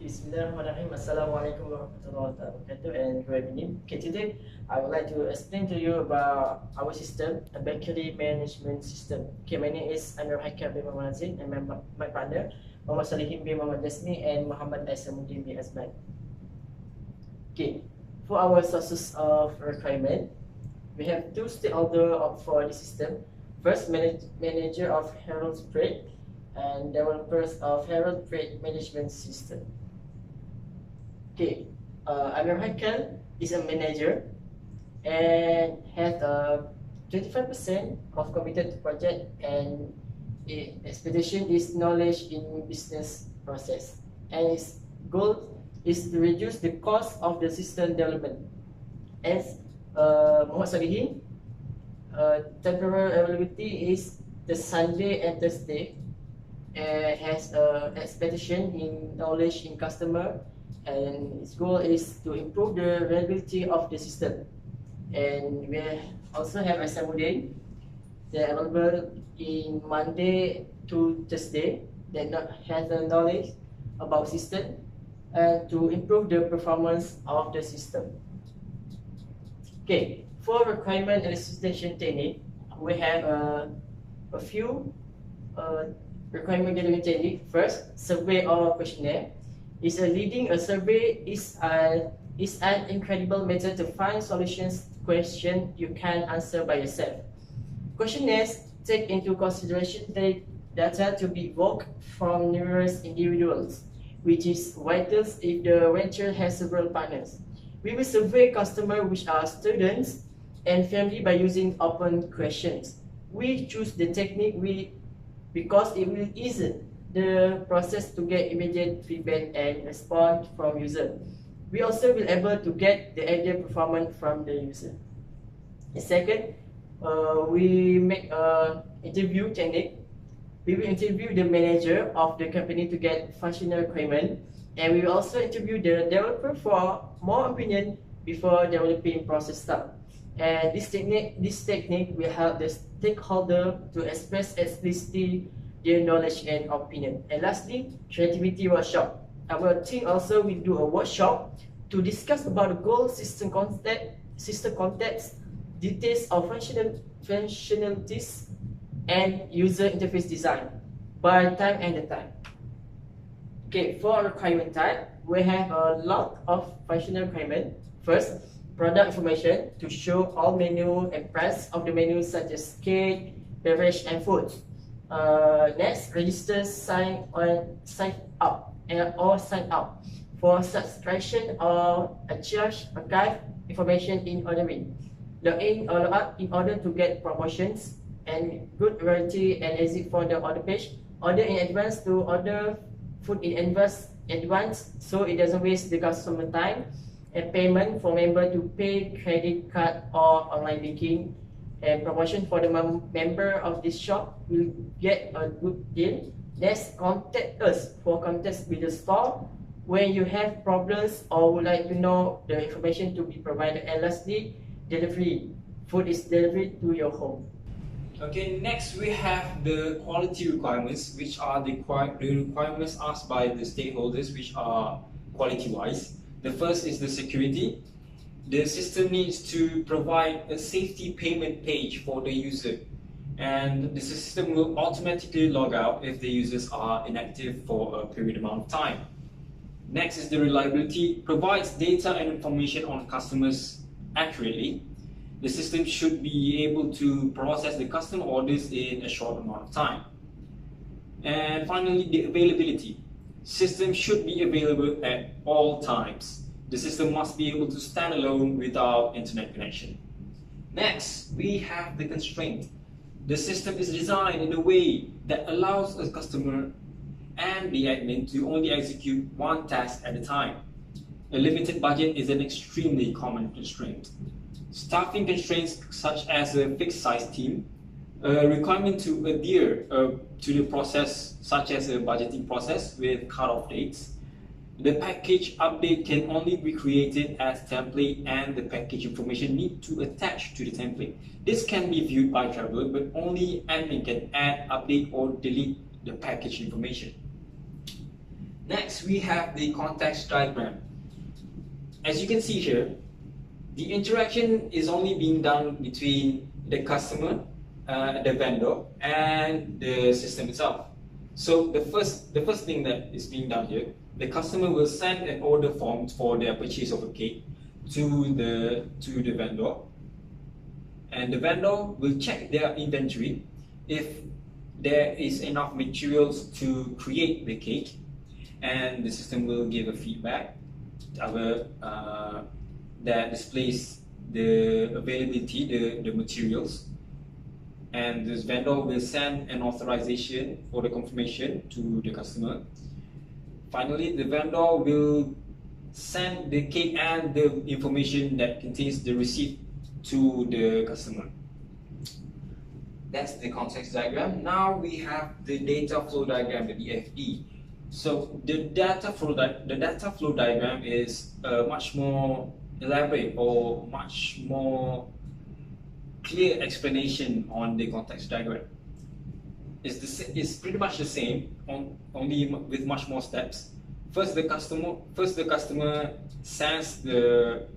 Bismillahirrahmanirrahim. Assalamualaikum warahmatullahi wabarakatuh and good evening. Okay, today I would like to explain to you about our system, a bakery management system. Okay, my name is Amirrul bin Lazim and my partner Muhammad Solihin bin Jasmy and Muhammad Aisamuddin bin Azman. Okay, for our sources of requirement, we have two stakeholders for the system. First, manager of Haiqal trade and developers of Haiqal trade management system. Okay, Haiqal is a manager and has 25% of committed to project, and expectation is knowledge in business process, and its goal is to reduce the cost of the system development. As Mohd Solihin, temporary availability is the Sunday and Thursday, has expectation in knowledge in customer, and its goal is to improve the reliability of the system. And we also have Aisamuddin, they are available in Monday to Thursday, that has the knowledge about system and to improve the performance of the system. Okay, for requirement elicitation technique, we have a few requirement gathering technique. First, survey or questionnaire. Leading a survey is an incredible method to find solutions to questions you can answer by yourself. Questionnaires take into consideration the data to be evoked from numerous individuals, which is vital if the venture has several partners. We will survey customers which are students and family by using open questions. We choose the technique because it will ease the process to get immediate feedback and response from user. We also will able to get the ideal performance from the user. The second, we make a interview technique. We will interview the manager of the company to get functional requirement, and we will also interview the developer for more opinion before developing process start. And this technique will help the stakeholder to express explicitly their knowledge and opinion. And lastly, creativity workshop. Our team also will do a workshop to discuss about the goal, system context, details of functionalities, and user interface design by time and the time. Okay, for requirement type, we have a lot of functional requirement. First, product information to show all menu and price of the menus such as cake, beverage, and food. Next, register, sign up for subscription or a charge archive information in ordering. Log in or log out in order to get promotions and good variety and exit for the order page. Order in advance to order food in advance so it doesn't waste the customer time. And payment for member to pay credit card or online banking. And promotion for the member of this shop will get a good deal. Next, contact us for contacts with the store when you have problems or would like to know the information to be provided. And lastly, delivery. Food is delivered to your home. Okay, next we have the quality requirements, which are the requirements asked by the stakeholders, which are quality-wise. The first is the security. The system needs to provide a safety payment page for the user, and the system will automatically log out if the users are inactive for a period amount of time. Next is the reliability. Provides data and information on customers accurately. The system should be able to process the customer orders in a short amount of time. And finally, the availability. System should be available at all times. The system must be able to stand alone without internet connection. Next, we have the constraint. The system is designed in a way that allows a customer and the admin to only execute one task at a time. A limited budget is an extremely common constraint. Staffing constraints such as a fixed size team, a requirement to adhere to the process such as a budgeting process with cut-off dates. The package update can only be created as template, and the package information need to attach to the template. This can be viewed by traveler, but only admin can add, update, or delete the package information. Next, we have the context diagram. As you can see here, the interaction is only being done between the customer, the vendor, and the system itself. So the first thing that is being done here, the customer will send an order form for their purchase of a cake to the vendor, and the vendor will check their inventory if there is enough materials to create the cake, and the system will give a feedback that displays the availability, the materials, and this vendor will send an authorization for the confirmation to the customer. Finally, the vendor will send the cake and the information that contains the receipt to the customer. That's the context diagram. Now we have the data flow diagram, the DFD. So the data flow diagram is much more elaborate or much more clear explanation on the context diagram. It's pretty much the same, only with much more steps. First, the customer sends the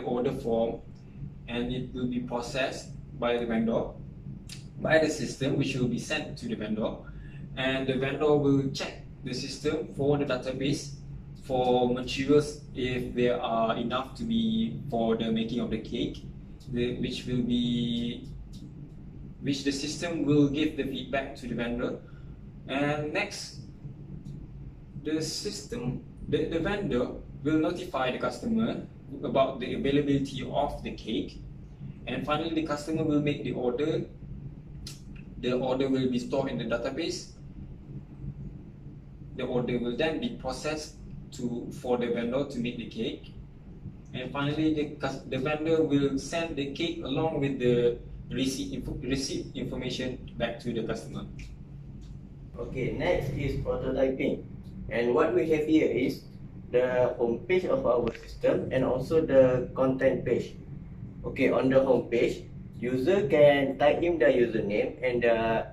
order form, and it will be processed by the vendor, by the system, which will be sent to the vendor, and the vendor will check the system for the database for materials if there are enough to be for the making of the cake, which the system will give the feedback to the vendor. And next, the vendor will notify the customer about the availability of the cake, and finally the customer will make the order. The order will be stored in the database. The order will then be processed for the vendor to make the cake, and finally the vendor will send the cake along with the receipt information back to the customer. Okay, next is prototyping, and what we have here is the home page of our system and also the content page. Okay, on the home page, user can type in their username and the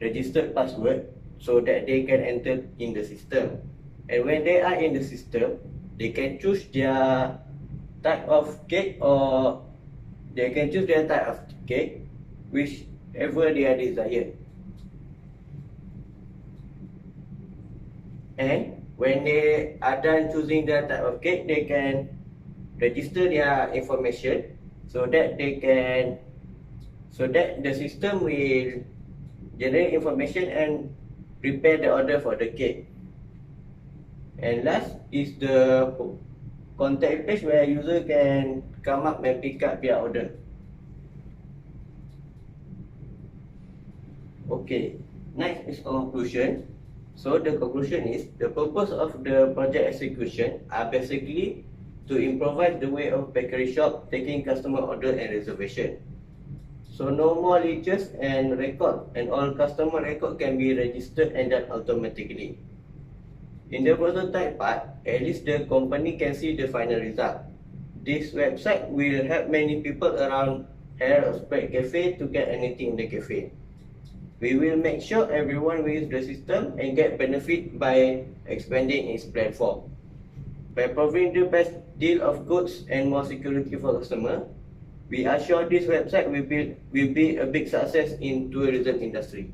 registered password so that they can enter in the system. And when they are in the system, they can choose their type of cake, or they can choose their type of cake whichever they are desired. And when they are done choosing their type of cake, they can register their information so that the system will generate information and prepare the order for the cake. And last is the contact page where user can come up and pick up their order. Okay, next is conclusion. So the conclusion is the purpose of the project execution are basically to improvise the way of bakery shop taking customer order and reservation. So no more ledgers and record, and all customer record can be registered and done automatically. In the prototype part, at least the company can see the final result. This website will help many people around here or spread cafe to get anything in the cafe. We will make sure everyone will use the system and get benefit by expanding its platform. By providing the best deal of goods and more security for customer, we are sure this website will be a big success in tourism industry.